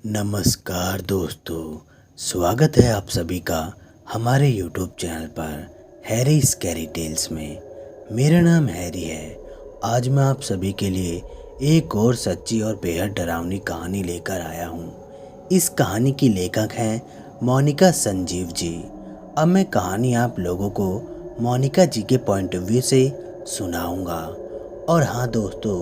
नमस्कार दोस्तों, स्वागत है आप सभी का हमारे YouTube चैनल पर हैरी स्कैरी टेल्स में। मेरा नाम हैरी है। आज मैं आप सभी के लिए एक और सच्ची और बेहद डरावनी कहानी लेकर आया हूँ। इस कहानी की लेखक हैं मोनिका संजीव जी। अब मैं कहानी आप लोगों को मोनिका जी के पॉइंट ऑफ व्यू से सुनाऊंगा। और हाँ दोस्तों,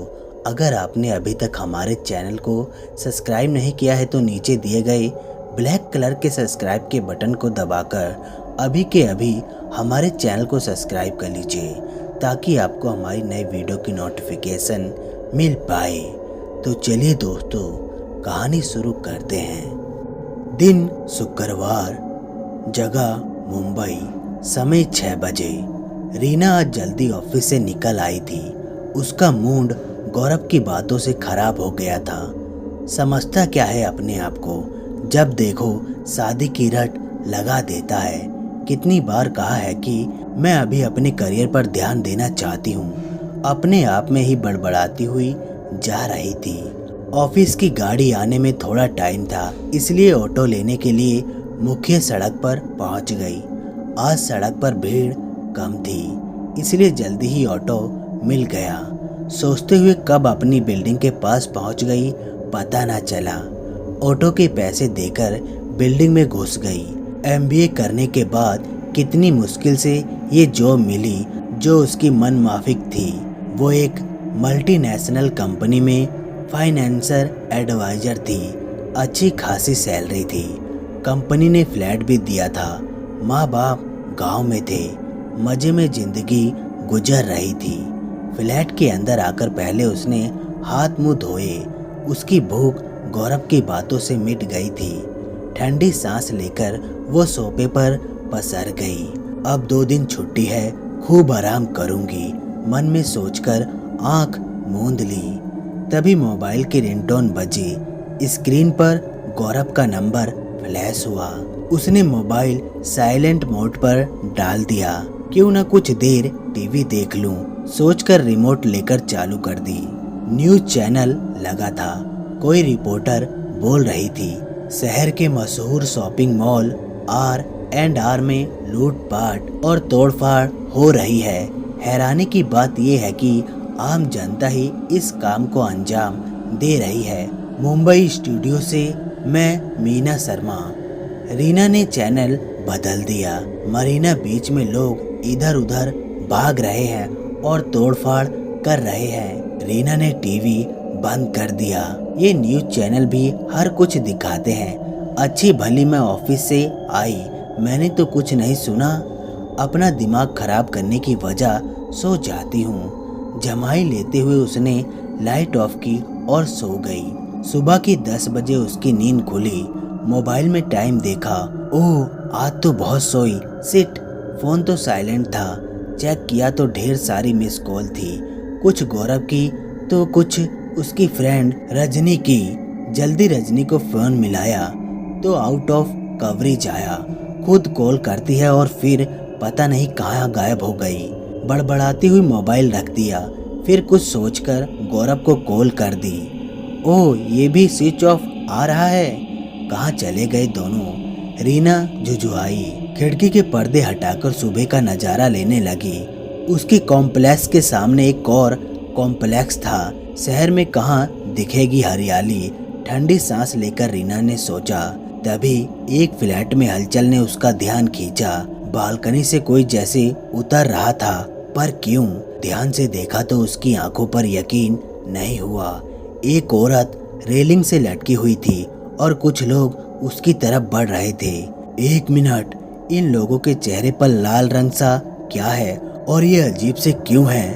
अगर आपने अभी तक हमारे चैनल को सब्सक्राइब नहीं किया है तो नीचे दिए गए ब्लैक कलर के सब्सक्राइब के बटन को दबाकर अभी के अभी हमारे चैनल को सब्सक्राइब कर लीजिए ताकि आपको हमारी नई वीडियो की नोटिफिकेशन मिल पाए। तो चलिए दोस्तों, कहानी शुरू करते हैं। दिन शुक्रवार, जगह मुंबई, समय 6 बजे। रीना आज जल्दी ऑफिस से निकल आई थी। उसका मूड गौरव की बातों से खराब हो गया था। समझता क्या है अपने आप को, जब देखो शादी की रट लगा देता है। कितनी बार कहा है कि मैं अभी अपने करियर पर ध्यान देना चाहती हूँ। अपने आप में ही बड़बड़ाती हुई जा रही थी। ऑफिस की गाड़ी आने में थोड़ा टाइम था, इसलिए ऑटो लेने के लिए मुख्य सड़क पर पहुँच गई। आज सड़क पर भीड़ कम थी, इसलिए जल्दी ही ऑटो मिल गया। सोचते हुए कब अपनी बिल्डिंग के पास पहुंच गई पता ना चला। ऑटो के पैसे देकर बिल्डिंग में घुस गई। एमबीए करने के बाद कितनी मुश्किल से ये जॉब मिली जो उसकी मन माफिक थी। वो एक मल्टीनेशनल कंपनी में फाइनेंसर एडवाइजर थी। अच्छी खासी सैलरी थी। कंपनी ने फ्लैट भी दिया था। माँ बाप गांव में थे। मजे में जिंदगी गुजर रही थी। फ्लैट के अंदर आकर पहले उसने हाथ मुंह धोए। उसकी भूख गौरव की बातों से मिट गई थी। ठंडी सांस लेकर वो सोफे पर पसर गई। अब 2 दिन छुट्टी है, खूब आराम करूंगी, मन में सोचकर आंख मूंद ली। तभी मोबाइल की रिंगटोन बजी। स्क्रीन पर गौरव का नंबर फ्लैश हुआ। उसने मोबाइल साइलेंट मोड पर डाल दिया। क्यों न कुछ देर टीवी देख लूं, सोचकर रिमोट लेकर चालू कर दी। न्यूज चैनल लगा था। कोई रिपोर्टर बोल रही थी, शहर के मशहूर शॉपिंग मॉल R&R में लूटपाट और तोड़फाड़ हो रही है। हैरानी की बात यह है कि आम जनता ही इस काम को अंजाम दे रही है। मुंबई स्टूडियो से मैं मीना शर्मा। रीना ने चैनल बदल दिया। मरीना बीच में लोग इधर उधर भाग रहे हैं और तोड़फाड़ कर रहे हैं। रीना ने टीवी बंद कर दिया। ये न्यूज चैनल भी हर कुछ दिखाते हैं। अच्छी भली मैं ऑफिस से आई, मैंने तो कुछ नहीं सुना। अपना दिमाग खराब करने की वजह सो जाती हूँ। जमाई लेते हुए उसने लाइट ऑफ की और सो गई। सुबह की 10 बजे उसकी नींद खुली। मोबाइल में टाइम देखा। ओह, आज तो बहुत सोई। सिट, फोन तो साइलेंट था। चेक किया तो ढेर सारी मिस कॉल थी। कुछ गौरव की तो कुछ उसकी फ्रेंड रजनी की। जल्दी रजनी को फोन मिलाया तो आउट ऑफ कवरेज आया। खुद कॉल करती है और फिर पता नहीं कहाँ गायब हो गई। बड़बड़ाती हुई मोबाइल रख दिया। फिर कुछ सोचकर गौरव को कॉल कर दी। ओह, ये भी स्विच ऑफ आ रहा है। कहाँ चले गए दोनों? रीना जुजुआई। खिड़की के पर्दे हटाकर सुबह का नज़ारा लेने लगी। उसके कॉम्प्लेक्स के सामने एक और कॉम्प्लेक्स था। शहर में कहाँ दिखेगी हरियाली। ठंडी सांस लेकर रीना ने सोचा। तभी एक फ्लैट में हलचल ने उसका ध्यान खींचा। बालकनी से कोई जैसे उतर रहा था, पर क्यों? ध्यान से देखा तो उसकी आंखों पर यकीन नहीं हुआ। एक औरत रेलिंग से लटकी हुई थी और कुछ लोग उसकी तरफ बढ़ रहे थे। 1 मिनट, इन लोगों के चेहरे पर लाल रंग सा क्या है और ये अजीब से क्यों है?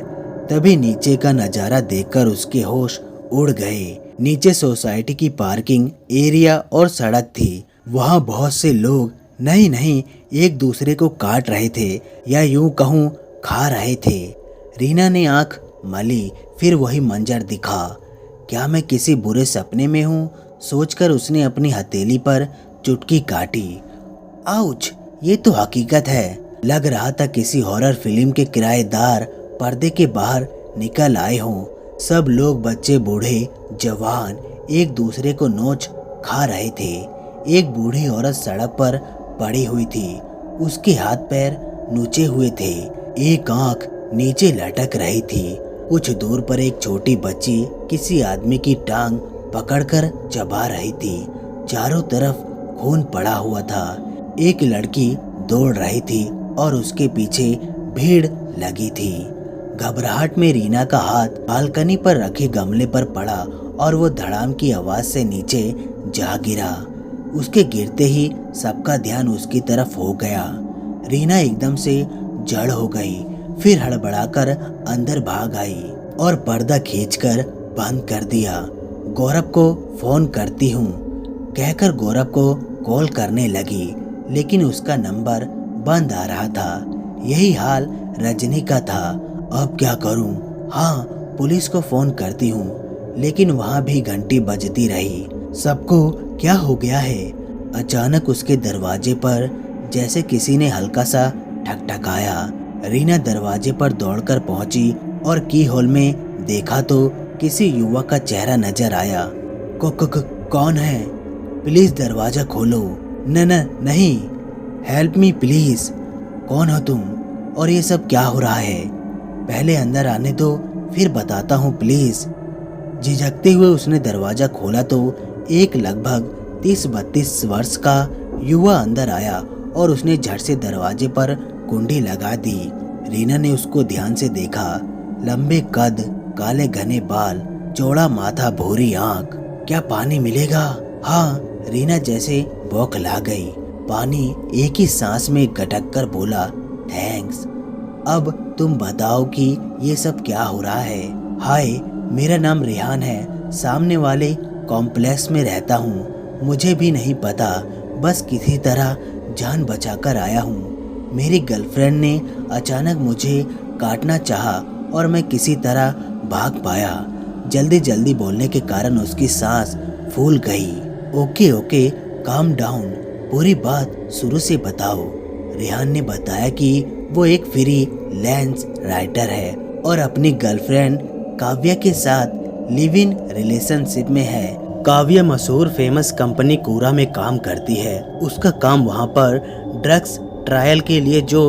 तभी नीचे का नज़ारा देखकर उसके होश उड़ गए। नीचे सोसाइटी की पार्किंग एरिया और सड़क थी। वहाँ बहुत से लोग नहीं एक दूसरे को काट रहे थे या यूं कहूँ खा रहे थे। रीना ने आंख मली, फिर वही मंजर दिखा। क्या मैं किसी बुरे सपने में हूँ? सोचकर उसने अपनी हथेली पर चुटकी काटी। आउच, ये तो हकीकत है। लग रहा था किसी हॉरर फिल्म के किराएदार पर्दे के बाहर निकल आए हों। सब लोग, बच्चे बूढ़े जवान, एक दूसरे को नोच खा रहे थे। एक बूढ़ी औरत सड़क पर पड़ी हुई थी। उसके हाथ पैर नुचे हुए थे, एक आंख नीचे लटक रही थी। कुछ दूर पर एक छोटी बच्ची किसी आदमी की टांग पकड़कर चबा रही थी। चारों तरफ खून पड़ा हुआ था। एक लड़की दौड़ रही थी और उसके पीछे भीड़ लगी थी। घबराहट में रीना का हाथ बालकनी पर रखे गमले पर पड़ा और वो धड़ाम की आवाज से नीचे जा गिरा। उसके गिरते ही सबका ध्यान उसकी तरफ हो गया। रीना एकदम से जड़ हो गई, फिर हड़बड़ाकर अंदर भाग आई और पर्दा खींचकर बंद कर दिया। गौरव को फोन करती हूँ कहकर गौरव को कॉल करने लगी, लेकिन उसका नंबर बंद आ रहा था। यही हाल रजनी का था। अब क्या करूं? हाँ, पुलिस को फोन करती हूँ, लेकिन वहाँ भी घंटी बजती रही। सबको क्या हो गया है? अचानक उसके दरवाजे पर जैसे किसी ने हल्का सा ठकठकाया। रीना दरवाजे पर दौड़कर पहुंची और की होल में देखा तो किसी युवक का चेहरा नजर आया। कौन है? प्लीज दरवाजा खोलो। नहीं, हेल्प मी प्लीज। कौन हो तुम और ये सब क्या हो रहा है? पहले अंदर आने दो, फिर बताता हूँ प्लीज। झिझकते हुए उसने दरवाजा खोला तो एक लगभग 30-32 वर्ष का युवा अंदर आया और उसने झट से दरवाजे पर कुंडी लगा दी। रीना ने उसको ध्यान से देखा। लंबे कद, काले घने बाल, चौड़ा माथा, भूरी आंख। क्या पानी मिलेगा? हाँ, रीना जैसे बौखला गई। पानी एक ही सांस में गटक कर बोला, थैंक्स। अब तुम बताओ कि ये सब क्या हो रहा है? हाय, मेरा नाम रेहान है, सामने वाले कॉम्प्लेक्स में रहता हूँ। मुझे भी नहीं पता, बस किसी तरह जान बचाकर आया हूँ। मेरी गर्लफ्रेंड ने अचानक मुझे काटना चाहा और मैं किसी तरह भाग पाया। जल्दी बोलने के कारण उसकी सांस फूल गई। ओके, काम डाउन, पूरी बात शुरू से बताओ। रेहान ने बताया कि वो एक फ्रीलांस राइटर है और अपनी गर्लफ्रेंड काव्या के साथ लिव इन रिलेशनशिप में है। काव्या मशहूर फेमस कंपनी कोरा में काम करती है। उसका काम वहाँ पर ड्रग्स ट्रायल के लिए जो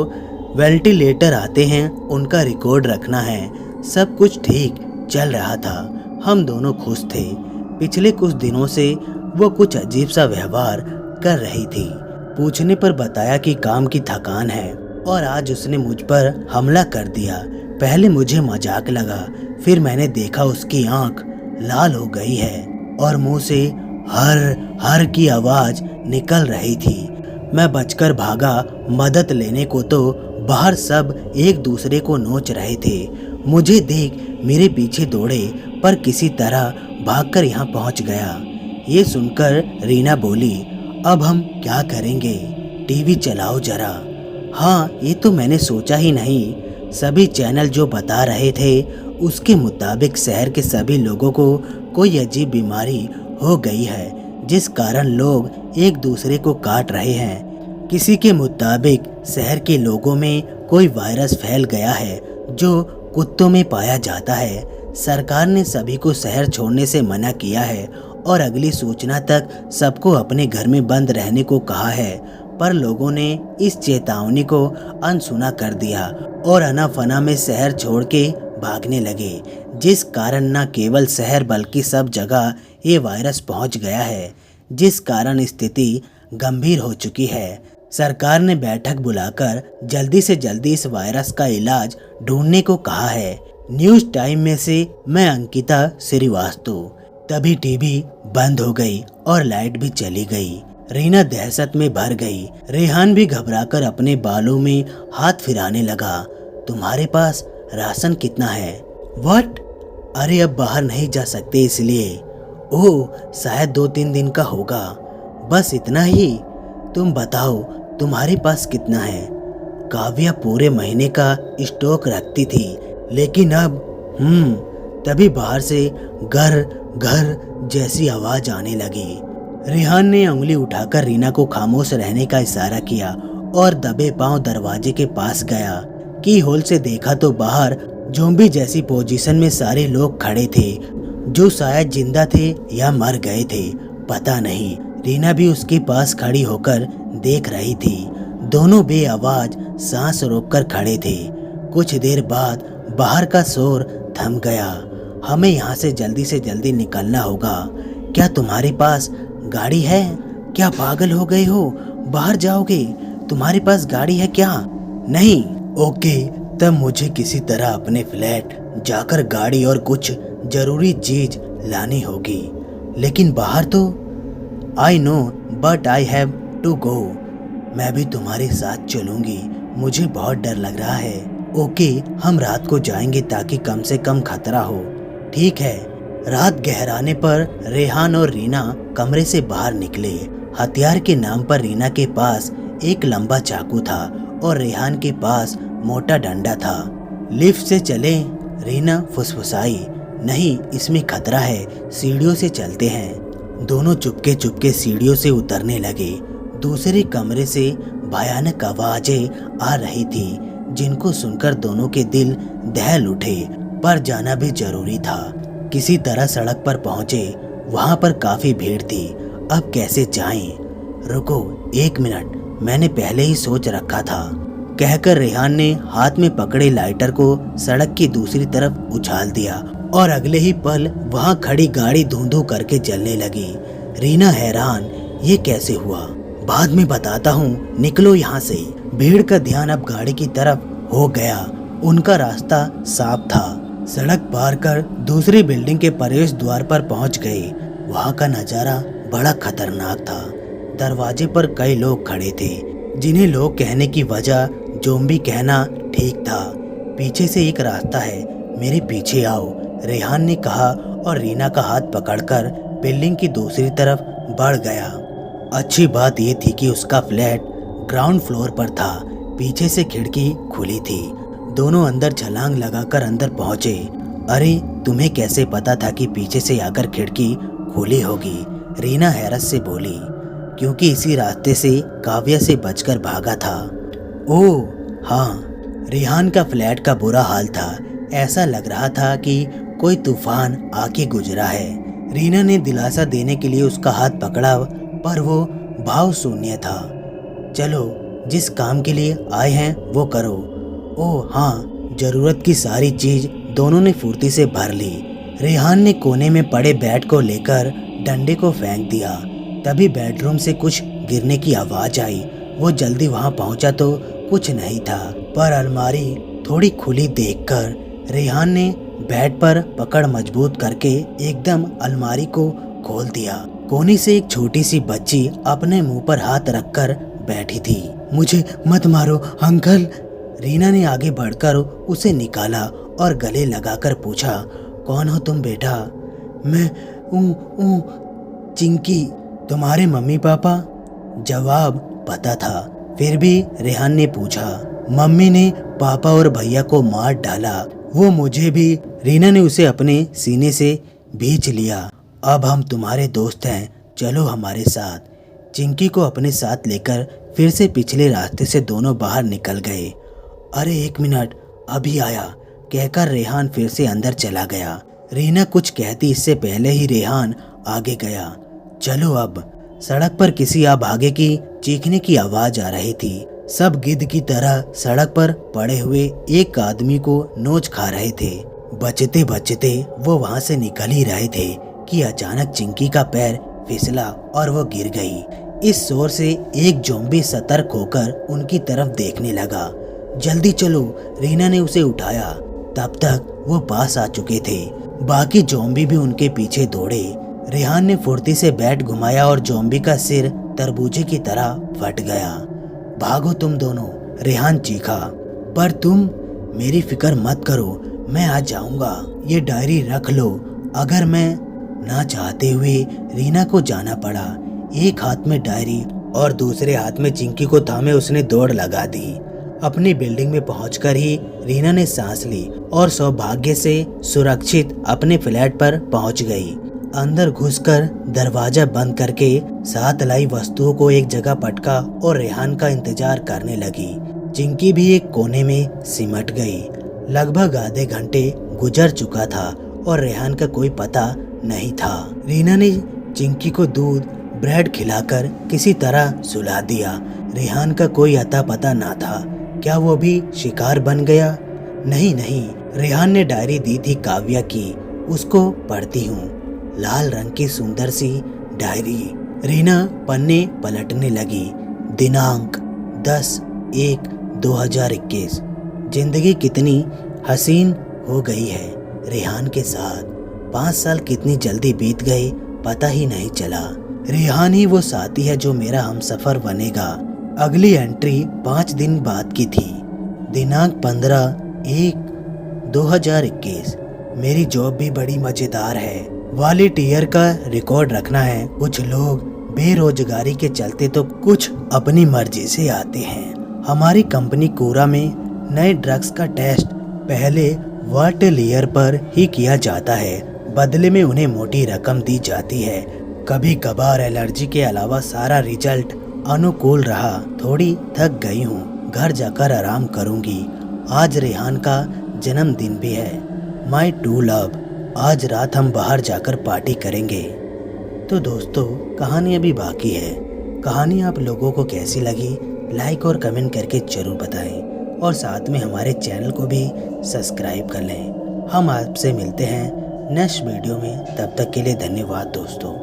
वेंटिलेटर आते हैं उनका रिकॉर्ड रखना है। सब कुछ ठीक चल रहा था, हम दोनों खुश थे। पिछले कुछ दिनों से वो कुछ अजीब सा व्यवहार कर रही थी। पूछने पर बताया कि काम की थकान है और आज उसने मुझ पर हमला कर दिया। पहले मुझे मजाक लगा, फिर मैंने देखा उसकी आंख लाल हो गई है और मुंह से हर की आवाज निकल रही थी। मैं बचकर भागा मदद लेने को तो बाहर सब एक दूसरे को नोच रहे थे। मुझे देख मेरे पीछे दौड़े पर किसी तरह भागकर यहाँ पहुँच गया। ये सुनकर रीना बोली, अब हम क्या करेंगे? टीवी चलाओ जरा। हाँ, ये तो मैंने सोचा ही नहीं। सभी चैनल जो बता रहे थे उसके मुताबिक शहर के सभी लोगों को कोई अजीब बीमारी हो गई है, जिस कारण लोग एक दूसरे को काट रहे हैं। किसी के मुताबिक शहर के लोगों में कोई वायरस फैल गया है जो कुत्तों में पाया जाता है। सरकार ने सभी को शहर छोड़ने से मना किया है और अगली सूचना तक सबको अपने घर में बंद रहने को कहा है, पर लोगों ने इस चेतावनी को अनसुना कर दिया और अनाफना में शहर छोड़ के भागने लगे, जिस कारण न केवल शहर बल्कि सब जगह ये वायरस पहुंच गया है, जिस कारण स्थिति गंभीर हो चुकी है। सरकार ने बैठक बुलाकर जल्दी से जल्दी इस वायरस का इलाज ढूंढने को कहा है। न्यूज टाइम में से मैं अंकिता श्रीवास्तव। तभी टीवी बंद हो गई और लाइट भी चली गई। रीना दहशत में भर गई। रेहान भी घबराकर अपने बालों में हाथ फिराने लगा। तुम्हारे पास राशन कितना है? व्हाट? अरे अब बाहर नहीं जा सकते इसलिए। ओह, शायद 2-3 दिन का होगा। बस इतना ही? तुम बताओ तुम्हारे पास कितना है? काव्या पूरे महीने का स्टॉक रखती थी, लेकिन अब तभी बाहर से घर जैसी आवाज आने लगी। रेहान ने उंगली उठाकर रीना को खामोश रहने का इशारा किया और दबे पांव दरवाजे के पास गया। की होल से देखा तो बाहर ज़ॉम्बी जैसी पोजीशन में सारे लोग खड़े थे, जो शायद जिंदा थे या मर गए थे। पता नहीं। रीना भी उसके पास खड़ी होकर देख रही थी। दोनों बेआवाज सांस रोककर खड़े थे। कुछ देर बाद बाहर का शोर थम गया। हमें यहाँ से जल्दी निकलना होगा। क्या तुम्हारे पास गाड़ी है? क्या पागल हो गए हो? बाहर जाओगे? तुम्हारे पास गाड़ी है क्या? नहीं। ओके, तब मुझे किसी तरह अपने फ्लैट जाकर गाड़ी और कुछ जरूरी चीज लानी होगी। लेकिन बाहर तो I know but I have to go. मैं भी तुम्हारे साथ चलूंगी। मुझे बहुत डर लग रहा है। ओके, हम रात को जाएंगे ताकि कम से कम खतरा हो। ठीक है। रात गहराने पर रेहान और रीना कमरे से बाहर निकले। हथियार के नाम पर रीना के पास एक लंबा चाकू था और रेहान के पास मोटा डंडा था। लिफ्ट से चले? रीना फुसफुसाई। नहीं, इसमें खतरा है, सीढ़ियों से चलते हैं। दोनों चुपके चुपके सीढ़ियों से उतरने लगे। दूसरे कमरे से भयानक आवाजें आ रही थी जिनको सुनकर दोनों के दिल दहल उठे। पर जाना भी जरूरी था। किसी तरह सड़क पर पहुंचे। वहां पर काफी भीड़ थी। अब कैसे जाएं? रुको 1 मिनट, मैंने पहले ही सोच रखा था, कहकर रेहान ने हाथ में पकड़े लाइटर को सड़क की दूसरी तरफ उछाल दिया और अगले ही पल वहां खड़ी गाड़ी धुंधू करके जलने लगी। रीना हैरान, ये कैसे हुआ? बाद में बताता हूँ, निकलो यहाँ से। भीड़ का ध्यान अब गाड़ी की तरफ हो गया। उनका रास्ता साफ था। सड़क पार कर दूसरी बिल्डिंग के प्रवेश द्वार पर पहुंच गए। वहां का नजारा बड़ा खतरनाक था। दरवाजे पर कई लोग खड़े थे, जिन्हें लोग कहने की वजह ज़ॉम्बी कहना ठीक था। पीछे से एक रास्ता है, मेरे पीछे आओ, रेहान ने कहा और रीना का हाथ पकड़कर बिल्डिंग की दूसरी तरफ बढ़ गया। अच्छी बात यह थी कि उसका फ्लैट ग्राउंड फ्लोर पर था। पीछे से खिड़की खुली थी। दोनों अंदर छलांग लगाकर अंदर पहुंचे। अरे, तुम्हें कैसे पता था कि पीछे से आकर खिड़की खुली होगी? रीना हैरत से बोली। क्योंकि इसी रास्ते से काव्या से बचकर भागा था। ओह हाँ, रेहान का फ्लैट का बुरा हाल था। ऐसा लग रहा था कि कोई तूफान आके गुजरा है। रीना ने दिलासा देने के लिए उसका हाथ पकड़ा, पर वो भाव शून्य था। चलो, जिस काम के लिए आए हैं वो करो। ओह हाँ, जरूरत की सारी चीज दोनों ने फुर्ती से भर ली। रेहान ने कोने में पड़े बैट को लेकर डंडे को फेंक दिया। तभी बेडरूम से कुछ गिरने की आवाज आई। वो जल्दी वहां पहुंचा तो कुछ नहीं था, पर अलमारी थोड़ी खुली देखकर रेहान ने बैट पर पकड़ मजबूत करके एकदम अलमारी को खोल दिया। कोने से एक छोटी सी बच्ची अपने मुंह पर हाथ रखकर बैठी थी। मुझे मत मारो अंकल। रीना ने आगे बढ़कर उसे निकाला और गले लगाकर पूछा, कौन हो तुम बेटा? मैं चिंकी। तुम्हारे मम्मी पापा? जवाब पता था, फिर भी रेहान ने पूछा। मम्मी ने पापा और भैया को मार डाला, वो मुझे भी। रीना ने उसे अपने सीने से भींच लिया। अब हम तुम्हारे दोस्त हैं, चलो हमारे साथ। चिंकी को अपने साथ लेकर फिर से पिछले रास्ते से दोनों बाहर निकल गए। अरे 1 मिनट, अभी आया, कहकर रेहान फिर से अंदर चला गया। रीना कुछ कहती इससे पहले ही रेहान आगे गया। चलो अब। सड़क पर किसी अभागे की चीखने की आवाज आ रही थी। सब गिद्ध की तरह सड़क पर पड़े हुए एक आदमी को नोच खा रहे थे। बचते बचते वो वहां से निकल ही रहे थे कि अचानक चिंकी का पैर फिसला और वो गिर गई। इस शोर से एक ज़ॉम्बी सतर्क होकर उनकी तरफ देखने लगा। जल्दी चलो, रीना ने उसे उठाया। तब तक वो पास आ चुके थे। बाकी ज़ॉम्बी भी उनके पीछे दौड़े। रेहान ने फुर्ती से बैट घुमाया और ज़ॉम्बी का सिर तरबूजे की तरह फट गया। भागो तुम दोनों, रेहान चीखा। पर तुम, मेरी फिक्र मत करो, मैं आ जाऊंगा। ये डायरी रख लो। अगर मैं ना चाहते हुए रीना को जाना पड़ा। एक हाथ में डायरी और दूसरे हाथ में चिंकी को थामे उसने दौड़ लगा दी। अपनी बिल्डिंग में पहुंचकर ही रीना ने सांस ली और सौभाग्य से सुरक्षित अपने फ्लैट पर पहुंच गई। अंदर घुसकर दरवाजा बंद करके साथ लाई वस्तुओं को एक जगह पटका और रेहान का इंतजार करने लगी। चिंकी भी एक कोने में सिमट गई। लगभग आधे घंटे गुजर चुका था और रेहान का कोई पता नहीं था। रीना ने चिंकी को दूध ब्रेड खिलाकर किसी तरह सुला दिया। रेहान का कोई अता पता ना था। क्या वो भी शिकार बन गया? नहीं नहीं, रेहान ने डायरी दी थी काव्या की, उसको पढ़ती हूँ। लाल रंग की सुंदर सी डायरी। रीना पन्ने पलटने लगी। दिनांक 10/1/2021। जिंदगी कितनी हसीन हो गई है रेहान के साथ। 5 साल कितनी जल्दी बीत गए पता ही नहीं चला। रेहान ही वो साथी है जो मेरा हमसफर बनेगा। अगली एंट्री 5 दिन बाद की थी। दिनांक 15/1/2021। मेरी जॉब भी बड़ी मजेदार है। वॉलंटियर का रिकॉर्ड रखना है। कुछ लोग बेरोजगारी के चलते तो कुछ अपनी मर्जी से आते हैं। हमारी कंपनी कोरा में नए ड्रग्स का टेस्ट पहले वॉलंटियर पर ही किया जाता है। बदले में उन्हें मोटी रकम दी जाती है। कभी कभार एलर्जी के अलावा सारा रिजल्ट अनुकूल रहा। थोड़ी थक गई हूँ, घर जाकर आराम करूँगी। आज रेहान का जन्मदिन भी है। माई टू लव। आज रात हम बाहर जाकर पार्टी करेंगे। तो दोस्तों, कहानी अभी बाकी है। कहानी आप लोगों को कैसी लगी लाइक और कमेंट करके जरूर बताएं और साथ में हमारे चैनल को भी सब्सक्राइब कर लें। हम आपसे मिलते हैं नेक्स्ट वीडियो में। तब तक के लिए धन्यवाद दोस्तों।